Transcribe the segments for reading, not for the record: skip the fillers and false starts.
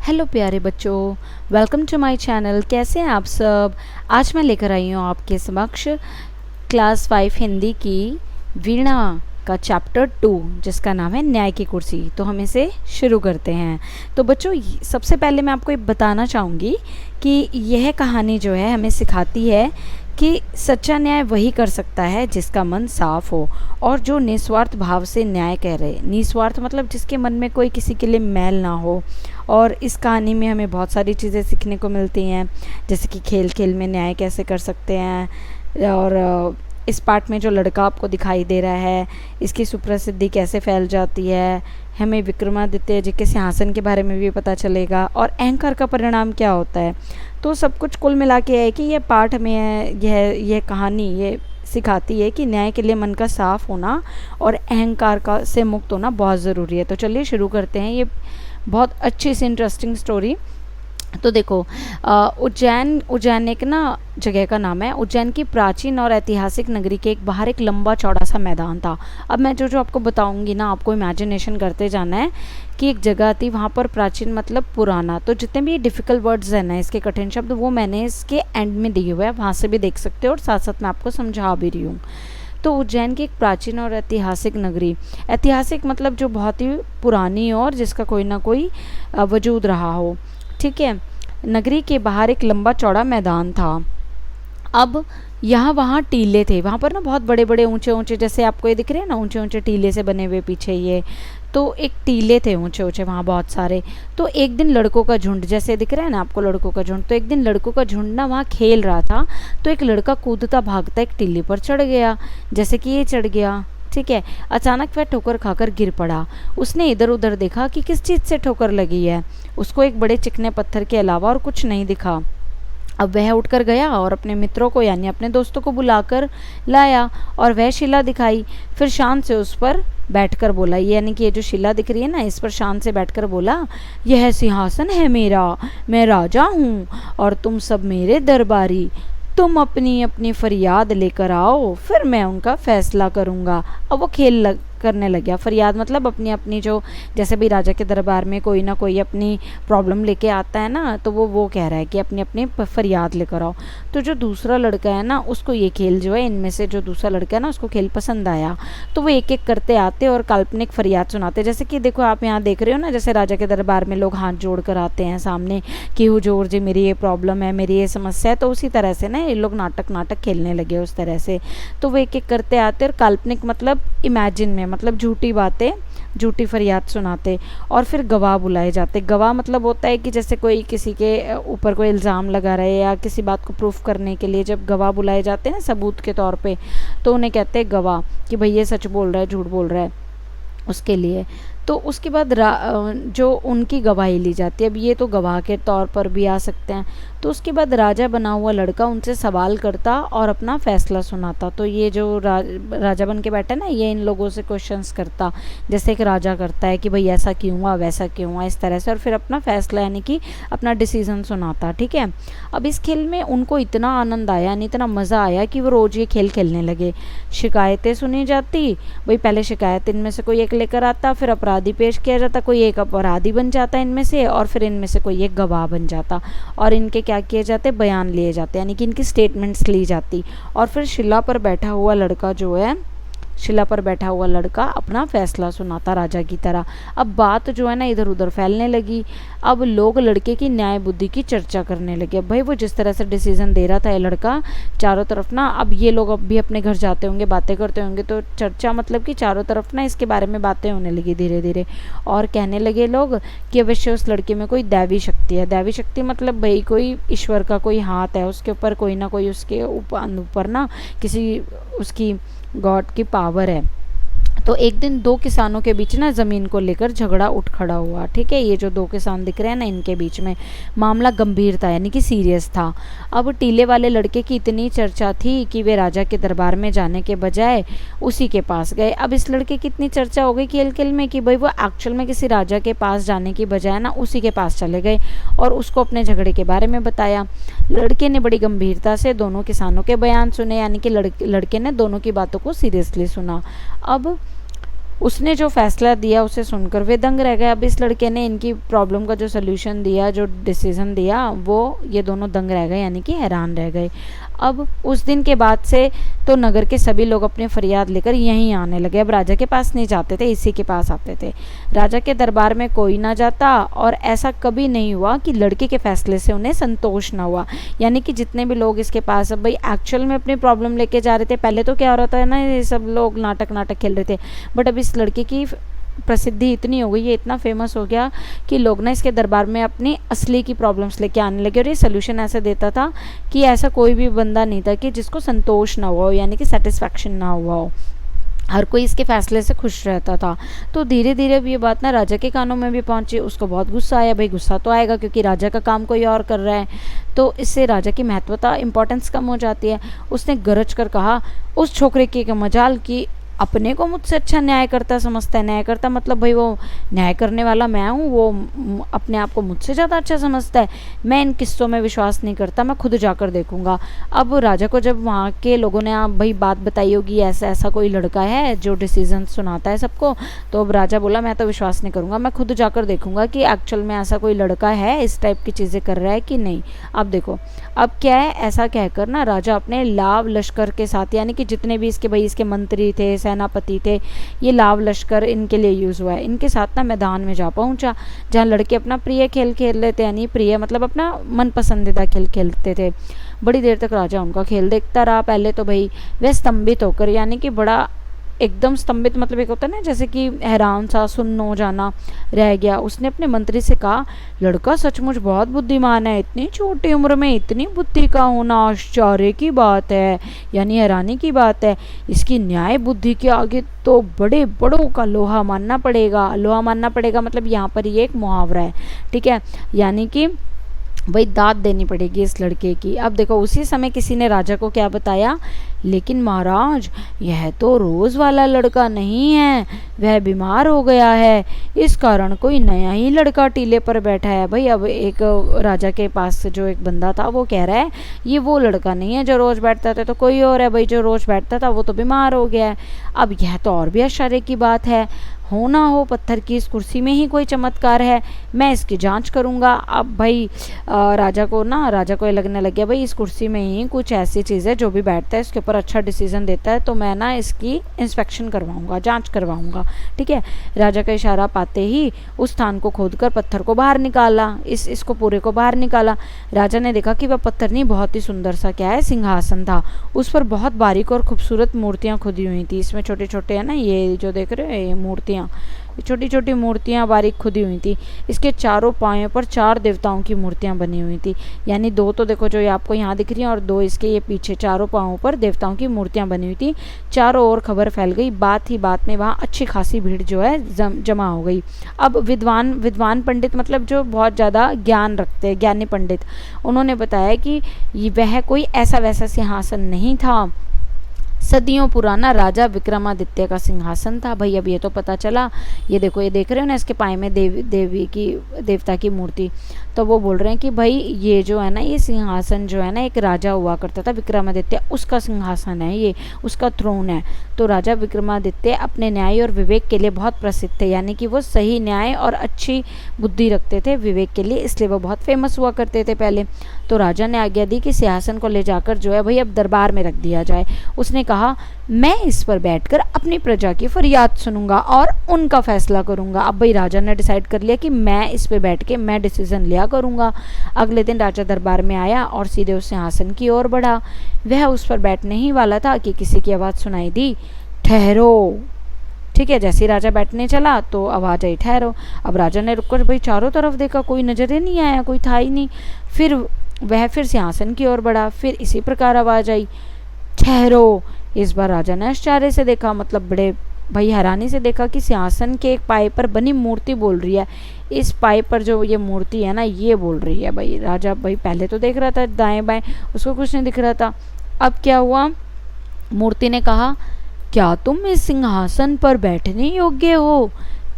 Hello प्यारे बच्चों, welcome to my channel. कैसे हैं आप सब। आज मैं लेकर आई हूँ आपके समक्ष क्लास 5 हिंदी की वीणा का चैप्टर 2 जिसका नाम है न्याय की कुर्सी। तो हम इसे शुरू करते हैं। तो बच्चों, सबसे पहले मैं आपको ये बताना चाहूँगी कि यह कहानी जो है हमें सिखाती है कि सच्चा न्याय वही कर सकता है जिसका मन साफ हो और जो निस्वार्थ भाव से न्याय कह रहे। निस्वार्थ मतलब जिसके मन में कोई किसी के लिए मैल ना हो। और इस कहानी में हमें बहुत सारी चीज़ें सीखने को मिलती हैं, जैसे कि खेल खेल में न्याय कैसे कर सकते हैं। और इस पार्ट में जो लड़का आपको दिखाई दे रहा है, इसकी सुप्रसिद्धि कैसे फैल जाती है। हमें विक्रमादित्य जी के सिंहासन के बारे में भी पता चलेगा और अहंकार का परिणाम क्या होता है। तो सब कुछ कुल मिला के है कि ये पाठ में है, यह कहानी ये सिखाती है कि न्याय के लिए मन का साफ होना और अहंकार का से मुक्त होना बहुत ज़रूरी है। तो चलिए शुरू करते हैं ये बहुत अच्छी सी इंटरेस्टिंग स्टोरी। तो देखो, उज्जैन एक ना जगह का नाम है। उज्जैन की प्राचीन और ऐतिहासिक नगरी के एक बाहर एक लंबा चौड़ा सा मैदान था। अब मैं जो आपको बताऊंगी ना, आपको इमेजिनेशन करते जाना है कि एक जगह थी, वहाँ पर प्राचीन मतलब पुराना। तो जितने भी डिफ़िकल्ट वर्ड्स हैं ना, इसके कठिन शब्द, वो मैंने इसके एंड में दिए हुए हैं, वहाँ से भी देख सकते हो और साथ साथ मैं आपको समझा भी रही हूँ। तो उज्जैन की एक प्राचीन और ऐतिहासिक नगरी, ऐतिहासिक मतलब जो बहुत ही पुरानी और जिसका कोई ना कोई वजूद रहा हो, ठीक है। नगरी के बाहर एक लंबा चौड़ा मैदान था। अब यहाँ वहाँ टीले थे, वहाँ पर ना बहुत बड़े बड़े ऊंचे ऊंचे, जैसे आपको ये दिख रहे हैं ना, ऊंचे ऊंचे टीले से बने हुए पीछे ये। तो एक टीले थे ऊंचे ऊंचे वहाँ बहुत सारे। तो एक दिन लड़कों का झुंड, जैसे दिख रहा है ना आपको लड़कों का झुंड, तो एक दिन लड़कों का झुंड ना वहाँ खेल रहा था। तो एक लड़का कूदता भागता एक टीले पर चढ़ गया, जैसे कि ये चढ़ गया, ठीक है। अचानक वह ठोकर खाकर गिर पड़ा। उसने इधर उधर देखा कि किस चीज़ से ठोकर लगी है। उसको एक बड़े चिकने पत्थर के अलावा और कुछ नहीं दिखा। अब वह उठकर गया और अपने मित्रों को यानी अपने दोस्तों को बुलाकर लाया और वह शिला दिखाई। फिर शान से उस पर बैठकर बोला, यानी कि ये जो शिला दिख रही है ना, इस पर शान से बैठकर बोला, यह सिंहासन है मेरा, मैं राजा हूँ और तुम सब मेरे दरबारी। तुम अपनी अपनी फरियाद लेकर आओ, फिर मैं उनका फैसला करूँगा। अब वो करने लग गया। फरियाद मतलब अपनी अपनी जो, जैसे भी राजा के दरबार में कोई ना कोई अपनी प्रॉब्लम लेके आता है ना, तो वो कह रहा है कि अपनी अपनी फरियाद लेकर आओ। तो जो दूसरा लड़का है ना, उसको ये खेल जो है, इनमें से जो दूसरा लड़का है ना, उसको खेल पसंद आया। तो वो एक एक करते आते और काल्पनिक फरियाद सुनाते। जैसे कि देखो आप यहाँ देख रहे हो ना, जैसे राजा के दरबार में लोग हाथ जोड़ कर आते हैं सामने कि हुजूर जी मेरी ये प्रॉब्लम है, मेरी ये समस्या है। तो उसी तरह से ना ये लोग नाटक खेलने लगे उस तरह से। तो वो एक एक करते आते और काल्पनिक मतलब इमेजिन में, मतलब झूठी बातें, झूठी फरियाद सुनाते। और फिर गवाह बुलाए जाते। गवाह मतलब होता है कि जैसे कोई किसी के ऊपर कोई इल्ज़ाम लगा रहे या किसी बात को प्रूफ करने के लिए जब गवाह बुलाए जाते हैं ना सबूत के तौर पे, तो उन्हें कहते हैं गवाह, कि भाई ये सच बोल रहा है झूठ बोल रहा है, उसके लिए। तो उसके बाद जो उनकी गवाही ली जाती है। अब ये तो गवाह के तौर पर भी आ सकते हैं। तो उसके बाद राजा बना हुआ लड़का उनसे सवाल करता और अपना फैसला सुनाता। तो ये जो राजा बन के बैठा है ना, ये इन लोगों से क्वेश्चंस करता, जैसे एक राजा करता है कि भाई ऐसा क्यों हुआ, वैसा क्यों हुआ, इस तरह से। और फिर अपना फैसला यानी कि अपना डिसीजन सुनाता, ठीक है। अब इस खेल में उनको इतना आनंद आया, यानी इतना मज़ा आया कि वो रोज़ ये खेल खेलने लगे। शिकायतें सुनी जाती, भाई पहले शिकायत इनमें से कोई एक लेकर आता, फिर अपराधी पेश किया जाता, कोई एक अपराधी बन जाता इनमें से, और फिर इनमें से कोई एक गवाह बन जाता और इनके क्या किए जाते, बयान लिए जाते, यानी कि इनकी स्टेटमेंट्स ली जाती। और फिर शिला पर बैठा हुआ लड़का जो है, शिला पर बैठा हुआ लड़का अपना फैसला सुनाता राजा की तरह। अब बात जो है ना इधर उधर फैलने लगी। अब लोग लड़के की न्याय बुद्धि की चर्चा करने लगे। भाई वो जिस तरह से डिसीजन दे रहा था ये लड़का चारों तरफ ना, अब ये लोग अब भी अपने घर जाते होंगे, बातें करते होंगे, तो चर्चा मतलब कि चारों तरफ ना इसके बारे में बातें होने लगी धीरे धीरे। और कहने लगे लोग कि अवश्य उस लड़के में कोई दैवी शक्ति है। दैवी शक्ति मतलब भाई कोई ईश्वर का कोई हाथ है उसके ऊपर, कोई ना कोई उसके ऊपर ना किसी उसकी गॉड की पावर है। तो एक दिन दो किसानों के बीच ना ज़मीन को लेकर झगड़ा उठ खड़ा हुआ, ठीक है। ये जो दो किसान दिख रहे हैं ना, इनके बीच में मामला गंभीर था, यानी कि सीरियस था। अब टीले वाले लड़के की इतनी चर्चा थी कि वे राजा के दरबार में जाने के बजाय उसी के पास गए। अब इस लड़के की इतनी चर्चा हो गई खेल खेल में कि भाई वो एक्चुअल में किसी राजा के पास जाने की बजाय ना उसी के पास चले गए और उसको अपने झगड़े के बारे में बताया। लड़के ने बड़ी गंभीरता से दोनों किसानों के बयान सुने, यानी कि लड़के ने दोनों की बातों को सीरियसली सुना। अब उसने जो फैसला दिया उसे सुनकर वे दंग रह गए। अब इस लड़के ने इनकी प्रॉब्लम का जो सोल्यूशन दिया, जो डिसीज़न दिया, वो ये दोनों दंग रह गए, यानी कि हैरान रह गए। अब उस दिन के बाद से तो नगर के सभी लोग अपनी फरियाद लेकर यहीं आने लगे। अब राजा के पास नहीं जाते थे, इसी के पास आते थे। राजा के दरबार में कोई ना जाता और ऐसा कभी नहीं हुआ कि लड़के के फैसले से उन्हें संतोष ना हुआ। यानी कि जितने भी लोग इसके पास अब भाई एक्चुअल में अपनी प्रॉब्लम लेके जा रहे थे, पहले तो क्या हो रहा था ना, ये सब लोग नाटक खेल रहे थे, बट अब इस लड़के की प्रसिद्धि इतनी हो गई, ये इतना फेमस हो गया कि लोग ना इसके दरबार में अपनी असली की प्रॉब्लम्स लेके आने लगे। और ये सोल्यूशन ऐसे देता था कि ऐसा कोई भी बंदा नहीं था कि जिसको संतोष ना हुआ हो, यानी कि सेटिस्फैक्शन ना हुआ हो। हर कोई इसके फैसले से खुश रहता था। तो धीरे धीरे अब ये बात ना राजा के कानों में भी पहुंची। उसको बहुत गुस्सा आया। भाई गुस्सा तो आएगा क्योंकि राजा का काम कोई और कर रहा है, तो इससे राजा की महत्वता, इंपॉर्टेंस कम हो जाती है। उसने गरज कर कहा, उस छोकरे की मजाल की अपने को मुझसे अच्छा न्यायकर्ता समझता है। न्यायकर्ता मतलब भाई वो न्याय करने वाला मैं हूँ, वो अपने आप को मुझसे ज़्यादा अच्छा समझता है। मैं इन किस्सों में विश्वास नहीं करता, मैं खुद जाकर देखूंगा। अब राजा को जब वहाँ के लोगों ने आप भाई बात बताई होगी, ऐसा ऐसा कोई लड़का है जो डिसीजन सुनाता है सबको, तो अब राजा बोला मैं तो विश्वास नहीं करूँगा, मैं खुद जाकर देखूंगा कि एक्चुअल में ऐसा कोई लड़का है, इस टाइप की चीज़ें कर रहा है कि नहीं। अब देखो अब क्या है, ऐसा कहकर ना राजा अपने लाव लश्कर के साथ, यानी कि जितने भी इसके भाई इसके मंत्री थे, सेनापति थे, ये लाव लश्कर इनके लिए यूज़ हुआ है, इनके साथ ना मैदान में जा पहुंचा जहाँ लड़के अपना प्रिय खेल खेल रहे थे, यानी प्रिय मतलब अपना मन पसंदीदा खेल खेलते थे। बड़ी देर तक राजा उनका खेल देखता रहा। पहले तो भाई वह स्तंभित होकर, यानी कि बड़ा एकदम स्तंभित मतलब एक होता है ना जैसे कि हैरान सा, सुन्न हो जाना, रह गया। उसने अपने मंत्री से कहा, लड़का सचमुच बहुत बुद्धिमान है, इतनी छोटी उम्र में इतनी बुद्धि का होना आश्चर्य की बात है, यानी हैरानी की बात है। इसकी न्याय बुद्धि के आगे तो बड़े बड़ों का लोहा मानना पड़ेगा। लोहा मानना पड़ेगा मतलब यहाँ पर ये एक मुहावरा है, ठीक है, यानी कि भाई दाद देनी पड़ेगी इस लड़के की। अब देखो उसी समय किसी ने राजा को क्या बताया, लेकिन महाराज यह तो रोज़ वाला लड़का नहीं है, वह बीमार हो गया है, इस कारण कोई नया ही लड़का टीले पर बैठा है। भाई अब एक राजा के पास जो एक बंदा था वो कह रहा है ये वो लड़का नहीं है जो रोज़ बैठता था, तो कोई और है भाई जो रोज़ बैठता था, वो तो बीमार हो गया है। अब यह तो और भी आश्चर्य की बात है, हो ना हो पत्थर की इस कुर्सी में ही कोई चमत्कार है, मैं इसकी जांच करूंगा। अब भाई राजा को ये लगने लग गया भाई इस कुर्सी में ही कुछ ऐसी चीज़ है जो भी बैठता है इसके ऊपर अच्छा डिसीजन देता है, तो मैं ना इसकी इंस्पेक्शन करवाऊंगा, जांच करवाऊंगा, ठीक है। राजा का इशारा पाते ही उस स्थान को खोदकर पत्थर को बाहर निकाला, इसको पूरे को बाहर निकाला। राजा ने देखा कि वह पत्थर नहीं, बहुत ही सुंदर सा क्या है, सिंहासन था। उस पर बहुत बारीक और खूबसूरत मूर्तियाँ खुदी हुई थी। इसमें छोटे छोटे है ना, ये जो देख रहे हो ये मूर्तियाँ, छोटी छोटी मूर्तियाँ बारीक खुदी हुई थी। इसके चारों पायों पर 4 देवताओं की मूर्तियाँ बनी हुई थी, यानी 2 तो देखो जो ये आपको यहाँ दिख रही हैं और 2 इसके ये पीछे, चारों पाँवों पर देवताओं की मूर्तियाँ बनी हुई थी। चारों ओर खबर फैल गई। बात ही बात में वहाँ अच्छी खासी भीड़ जो है जमा हो गई। अब विद्वान पंडित मतलब जो बहुत ज़्यादा ज्ञान रखते हैं, ज्ञानी पंडित, उन्होंने बताया कि वह कोई ऐसा वैसा सिंहासन नहीं था, सदियों पुराना राजा विक्रमादित्य का सिंहासन था। भाई अब ये तो पता चला, ये देखो ये देख रहे हो ना इसके पाए में देवता की मूर्ति, तो वो बोल रहे हैं कि भाई ये जो है ना, ये सिंहासन जो है ना, एक राजा हुआ करता था विक्रमादित्य, उसका सिंहासन है ये, उसका थ्रोन है। तो राजा विक्रमादित्य अपने न्याय और विवेक के लिए बहुत प्रसिद्ध थे, यानी कि वो सही न्याय और अच्छी बुद्धि रखते थे विवेक के लिए, इसलिए वो बहुत फेमस हुआ करते थे पहले। तो राजा ने आज्ञा दी कि सिंहासन को ले जाकर जो है भाई अब दरबार में रख दिया जाए। उसने कहा, मैं इस पर बैठकर अपनी प्रजा की फरियाद सुनूंगा और उनका फैसला करूंगा। अब भाई राजा ने डिसाइड कर लिया कि मैं इस पे बैठ के मैं डिसीजन लिया करूंगा। अगले दिन राजा दरबार में आया और सीधे उस सिंहासन की ओर बढ़ा। वह उस पर बैठने ही वाला था कि किसी की आवाज़ सुनाई दी, ठहरो। ठीक है, जैसे ही राजा बैठने चला तो आवाज़ आई, ठहरो। अब राजा ने रुककर भाई चारों तरफ देखा, कोई नजर ही नहीं आया, कोई था ही नहीं। फिर वह सिंहासन की ओर बढ़ा, फिर इसी प्रकार आवाज़ आई, ठहरो। इस बार राजा ने आश्चर्य से देखा, मतलब बड़े भाई हैरानी से देखा कि सिंहासन के एक पाए पर बनी मूर्ति बोल रही है। इस पाए पर जो ये मूर्ति है ना, ये बोल रही है। भाई राजा भाई पहले तो देख रहा था दाएं बाएं, उसको कुछ नहीं दिख रहा था। अब क्या हुआ, मूर्ति ने कहा, क्या तुम इस सिंहासन पर बैठने योग्य हो?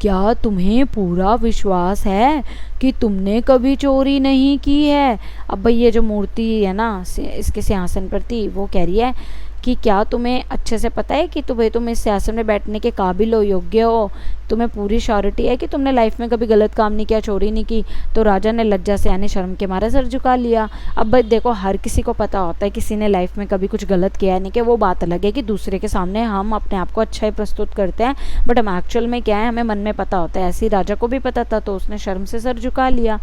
क्या तुम्हें पूरा विश्वास है कि तुमने कभी चोरी नहीं की है? अब भाई ये जो मूर्ति है ना इसके सिंहासन पर थी, वो कह रही है कि क्या तुम्हें अच्छे से पता है कि तुम इस सिंहासन में बैठने के काबिल हो, योग्य हो, तुम्हें पूरी श्योरिटी है कि तुमने लाइफ में कभी गलत काम नहीं किया, चोरी नहीं की। तो राजा ने लज्जा से यानी शर्म के मारे सर झुका लिया। अब भाई देखो, हर किसी को पता होता है किसी ने लाइफ में कभी कुछ गलत किया है, नहीं कि वो बात अलग है कि दूसरे के सामने हम अपने आप को अच्छा ही प्रस्तुत करते हैं, बट हम एक्चुअल में क्या है हमें मन में पता होता है। ऐसे ही राजा को भी पता था, तो उसने शर्म से सर झुका लिया।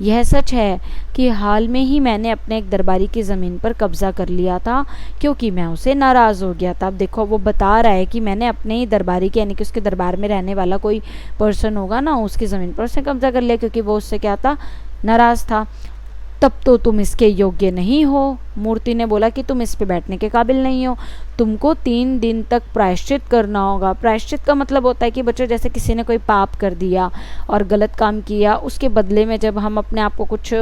यह सच है कि हाल में ही मैंने अपने एक दरबारी की ज़मीन पर कब्जा कर लिया था, क्योंकि मैं उसे नाराज़ हो गया था। अब देखो, वो बता रहा है कि मैंने अपने ही दरबारी के यानी कि उसके दरबार में रहने वाला कोई पर्सन होगा ना, उसकी ज़मीन पर उसने कब्जा कर लिया, क्योंकि वो उससे क्या था, नाराज़ था। तब तो तुम इसके योग्य नहीं हो। मूर्ति ने बोला कि तुम इस पे बैठने के काबिल नहीं हो, तुमको 3 दिन तक प्रायश्चित करना होगा। प्रायश्चित का मतलब होता है कि बच्चों, जैसे किसी ने कोई पाप कर दिया और गलत काम किया, उसके बदले में जब हम अपने आप को कुछ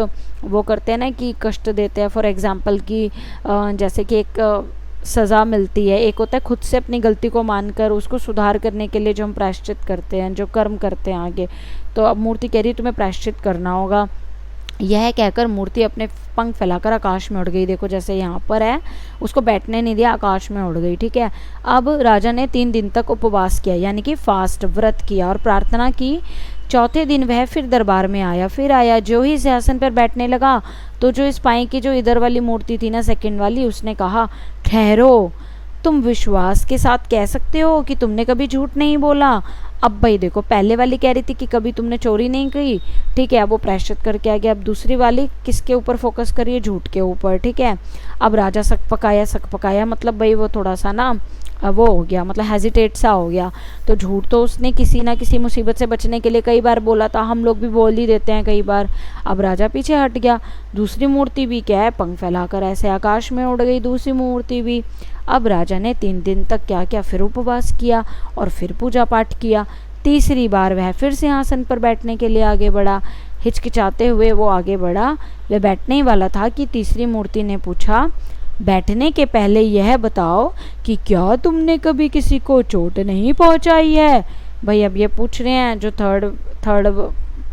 वो करते हैं ना कि कष्ट देते हैं, फॉर एग्जाम्पल कि जैसे कि एक सज़ा मिलती है, एक होता है खुद से अपनी गलती को मानकर उसको सुधार करने के लिए जो हम प्रायश्चित करते हैं, जो कर्म करते हैं आगे। तो अब मूर्ति कह रही है तुम्हें प्रायश्चित करना होगा। यह कहकर मूर्ति अपने पंख फैलाकर आकाश में उड़ गई। देखो जैसे यहाँ पर है, उसको बैठने नहीं दिया, आकाश में उड़ गई। ठीक है। अब राजा ने 3 दिन तक उपवास किया, यानी कि फास्ट, व्रत किया और प्रार्थना की। चौथे दिन वह फिर दरबार में आया। फिर आया, जो ही सिंहासन पर बैठने लगा तो जो इस पाई की जो इधर वाली मूर्ति थी ना, सेकंड वाली, उसने कहा, ठहरो, तुम विश्वास के साथ कह सकते हो कि तुमने कभी झूठ नहीं बोला। अब भाई देखो, पहले वाली कह रही थी कि कभी तुमने चोरी नहीं की, ठीक है, अब वो प्रायश्चित करके आ गया। अब दूसरी वाली किसके ऊपर फोकस करिए, झूठ के ऊपर। ठीक है। अब राजा सक पकाया मतलब भाई वो थोड़ा सा ना वो हो गया, मतलब हेजिटेट सा हो गया। तो झूठ तो उसने किसी ना किसी मुसीबत से बचने के लिए कई बार बोला था, हम लोग भी बोल ही देते हैं कई बार। अब राजा पीछे हट गया। दूसरी मूर्ति भी क्या है, पंख फैलाकर ऐसे आकाश में उड़ गई, दूसरी मूर्ति भी। अब राजा ने 3 दिन तक क्या किया, फिर उपवास किया और फिर पूजा पाठ किया। तीसरी बार वह फिर सिंहासन पर बैठने के लिए आगे बढ़ा। हिचकिचाते हुए वो आगे बढ़ा, वह बैठने ही वाला था कि तीसरी मूर्ति ने पूछा, बैठने के पहले यह बताओ कि क्या तुमने कभी किसी को चोट नहीं पहुंचाई है। भाई अब ये पूछ रहे हैं जो थर्ड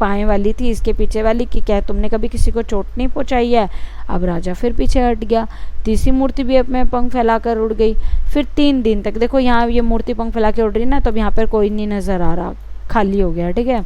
पाए वाली थी, इसके पीछे वाली, कि क्या तुमने कभी किसी को चोट नहीं पहुंचाई है। अब राजा फिर पीछे हट गया। तीसरी मूर्ति भी अपने पंख फैलाकर उड़ गई। फिर 3 दिन तक, देखो यहाँ ये मूर्ति पंख फैला के उड़ रही ना, तो अब यहाँ पर कोई नहीं नजर आ रहा, खाली हो गया। ठीक है।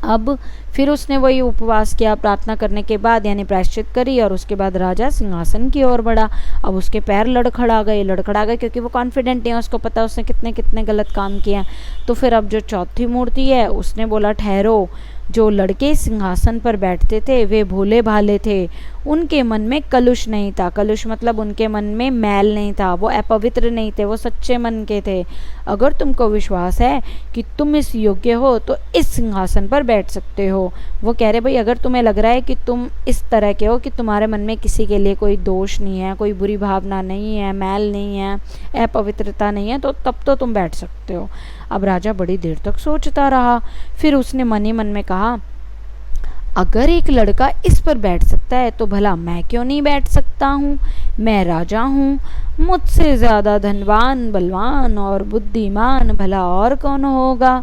अब फिर उसने वही उपवास किया, प्रार्थना करने के बाद यानी प्रायश्चित करी, और उसके बाद राजा सिंहासन की ओर बढ़ा। अब उसके पैर लड़खड़ा गए क्योंकि वो कॉन्फिडेंट है, उसको पता उसने कितने कितने गलत काम किए हैं। तो फिर अब जो चौथी मूर्ति है उसने बोला, ठहरो, जो लड़के सिंहासन पर बैठते थे वे भोले भाले थे, उनके मन में कलुष नहीं था। कलुष मतलब उनके मन में मैल नहीं था, वो अपवित्र नहीं थे, वो सच्चे मन के थे। अगर तुमको विश्वास है कि तुम इस योग्य हो तो इस सिंहासन पर बैठ सकते हो। वो कह रहे भाई अगर तुम्हें लग रहा है कि तुम इस तरह के हो कि तुम्हारे मन में किसी के लिए कोई दोष नहीं है, कोई बुरी भावना नहीं है, मैल नहीं है, अपवित्रता नहीं है, तो तब तो तुम बैठ सकते हो। अब राजा बड़ी देर तक सोचता रहा, फिर उसने मन ही मन में कहा, अगर एक लड़का इस पर बैठ सकता है तो भला मैं क्यों नहीं बैठ सकता हूँ। मैं राजा हूँ, मुझसे ज़्यादा धनवान, बलवान और बुद्धिमान भला और कौन होगा।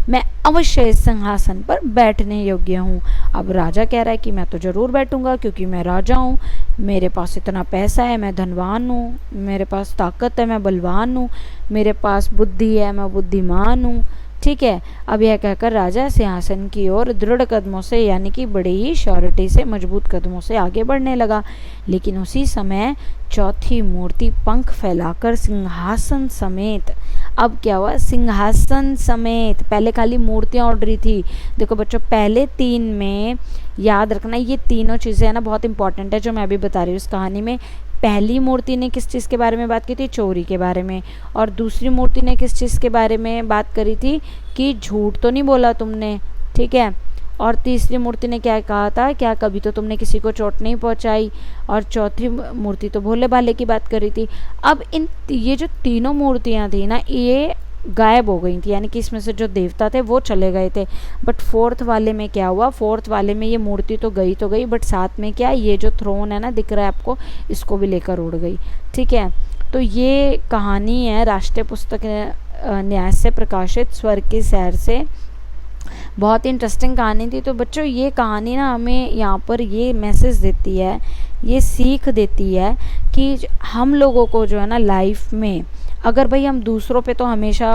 मैं अवश्य इस सिंहासन पर बैठने योग्य हूँ। अब राजा कह रहा है कि मैं तो ज़रूर बैठूंगा, क्योंकि मैं राजा हूँ, मेरे पास इतना पैसा है, मैं धनवान हूँ, मेरे पास ताकत है, मैं बलवान हूँ, मेरे पास बुद्धि है, मैं बुद्धिमान हूँ। ठीक है। अब यह कहकर राजा सिंहासन की ओर दृढ़ कदमों से यानी कि बड़े ही श्योरिटी से, मजबूत कदमों से आगे बढ़ने लगा। लेकिन उसी समय चौथी मूर्ति पंख फैलाकर सिंहासन समेत, अब क्या हुआ, सिंहासन समेत, पहले खाली मूर्तियां उड़ रही थी। देखो बच्चों, पहले 3 में याद रखना, ये तीनों चीज़ें है ना बहुत इंपॉर्टेंट है जो मैं अभी बता रही हूँ इस कहानी में। पहली मूर्ति ने किस चीज़ के बारे में बात की थी, चोरी के बारे में, और दूसरी मूर्ति ने किस चीज़ के बारे में बात करी थी कि झूठ तो नहीं बोला तुमने। ठीक है। और तीसरी मूर्ति ने क्या कहा था, क्या कभी तो तुमने किसी को चोट नहीं पहुंचाई। और चौथी मूर्ति तो भोले भाले की बात करी थी। अब ये जो तीनों मूर्तियां थी ना, ये गायब हो गई थी, यानी कि इसमें से जो देवता थे वो चले गए थे। बट फोर्थ वाले में क्या हुआ, फोर्थ वाले में ये मूर्ति तो गई, बट साथ में क्या, ये जो थ्रोन है ना दिख रहा है आपको, इसको भी लेकर उड़ गई। ठीक है। तो ये कहानी है राष्ट्रीय पुस्तक न्यास से प्रकाशित स्वर्ग की सैर से। बहुत ही इंटरेस्टिंग कहानी थी। तो बच्चों ये कहानी ना हमें यहाँ पर ये मैसेज देती है, ये सीख देती है कि हम लोगों को जो है ना लाइफ में, अगर भाई हम दूसरों पे तो हमेशा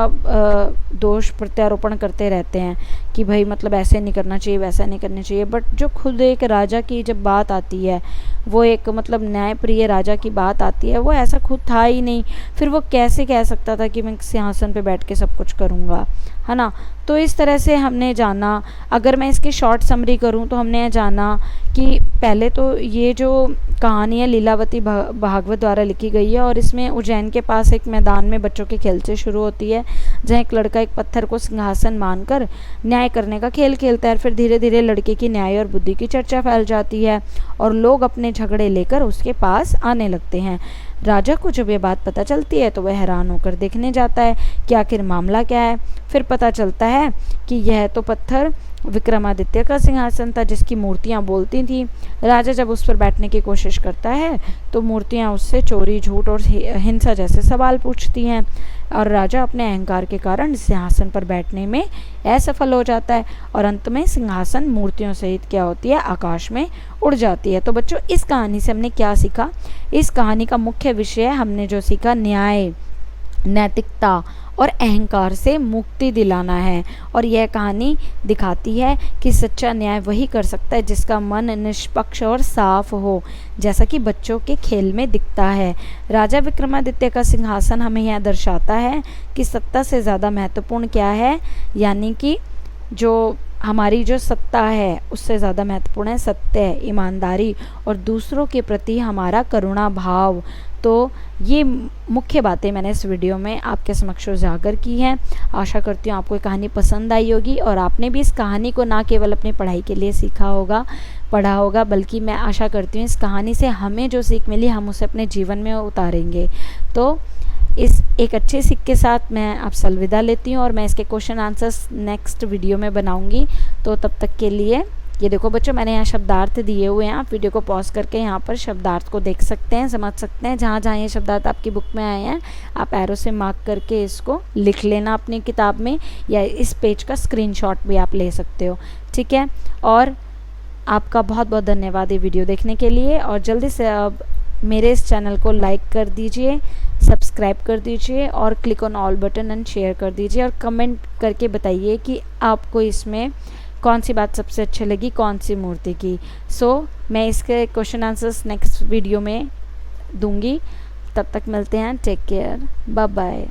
दोष प्रत्यारोपण करते रहते हैं कि भाई मतलब ऐसे नहीं करना चाहिए, वैसा नहीं करना चाहिए, बट जो खुद एक राजा की जब बात आती है, वो एक मतलब न्यायप्रिय राजा की बात आती है, वो ऐसा खुद था ही नहीं, फिर वो कैसे कह सकता था कि मैं सिंहासन पे बैठ के सब कुछ करूँगा, है ना। तो इस तरह से हमने जाना, अगर मैं इसकी शॉर्ट समरी करूं तो हमने जाना कि पहले तो ये जो कहानी है लीलावती भागवत द्वारा लिखी गई है, और इसमें उज्जैन के पास एक मैदान में बच्चों के खेल से शुरू होती है, जहाँ एक लड़का एक पत्थर को सिंहासन मानकर न्याय करने का खेल खेलता है। फिर धीरे धीरे लड़के की न्याय और बुद्धि की चर्चा फैल जाती है और लोग अपने झगड़े लेकर उसके पास आने लगते हैं। राजा को जब ये बात पता चलती है तो वह हैरान होकर देखने जाता है कि आखिर मामला क्या है। फिर पता चलता है कि यह तो पत्थर विक्रमादित्य का सिंहासन था, जिसकी मूर्तियाँ बोलती थीं। राजा जब उस पर बैठने की कोशिश करता है तो मूर्तियाँ उससे चोरी, झूठ और हिंसा जैसे सवाल पूछती हैं, और राजा अपने अहंकार के कारण सिंहासन पर बैठने में असफल हो जाता है, और अंत में सिंहासन मूर्तियों सहित क्या होती है, आकाश में उड़ जाती है। तो बच्चों, इस कहानी से हमने क्या सीखा? इस कहानी का मुख्य विषय हमने जो सीखा, न्याय, नैतिकता और अहंकार से मुक्ति दिलाना है। और यह कहानी दिखाती है कि सच्चा न्याय वही कर सकता है जिसका मन निष्पक्ष और साफ हो, जैसा कि बच्चों के खेल में दिखता है। राजा विक्रमादित्य का सिंहासन हमें यह दर्शाता है कि सत्ता से ज़्यादा महत्वपूर्ण क्या है, यानी कि जो हमारी जो सत्ता है उससे ज़्यादा महत्वपूर्ण है सत्य, ईमानदारी और दूसरों के प्रति हमारा करुणा भाव। तो ये मुख्य बातें मैंने इस वीडियो में आपके समक्ष उजागर की हैं। आशा करती हूँ आपको ये कहानी पसंद आई होगी और आपने भी इस कहानी को ना केवल अपनी पढ़ाई के लिए सीखा होगा, पढ़ा होगा, बल्कि मैं आशा करती हूँ इस कहानी से हमें जो सीख मिली हम उसे अपने जीवन में उतारेंगे। तो इस एक अच्छे सीख के साथ मैं आपसे अलविदा लेती हूँ और मैं इसके क्वेश्चन आंसर्स नेक्स्ट वीडियो में बनाऊँगी। तो तब तक के लिए ये देखो बच्चों, मैंने यहाँ शब्दार्थ दिए हुए हैं, आप वीडियो को पॉज करके यहाँ पर शब्दार्थ को देख सकते हैं, समझ सकते हैं। जहाँ जहाँ ये शब्दार्थ आपकी बुक में आए हैं आप एरो से मार्क करके इसको लिख लेना अपनी किताब में, या इस पेज का स्क्रीनशॉट भी आप ले सकते हो, ठीक है। और आपका बहुत बहुत धन्यवाद ये वीडियो देखने के लिए, और जल्दी से अब मेरे इस चैनल को लाइक कर दीजिए, सब्सक्राइब कर दीजिए और click on all button and share कर दीजिए, और कमेंट करके बताइए कि आपको इसमें कौन सी बात सबसे अच्छी लगी, कौन सी मूर्ति की। मैं इसके क्वेश्चन आंसर्स नेक्स्ट वीडियो में दूंगी। तब तक मिलते हैं, टेक केयर, बाय बाय।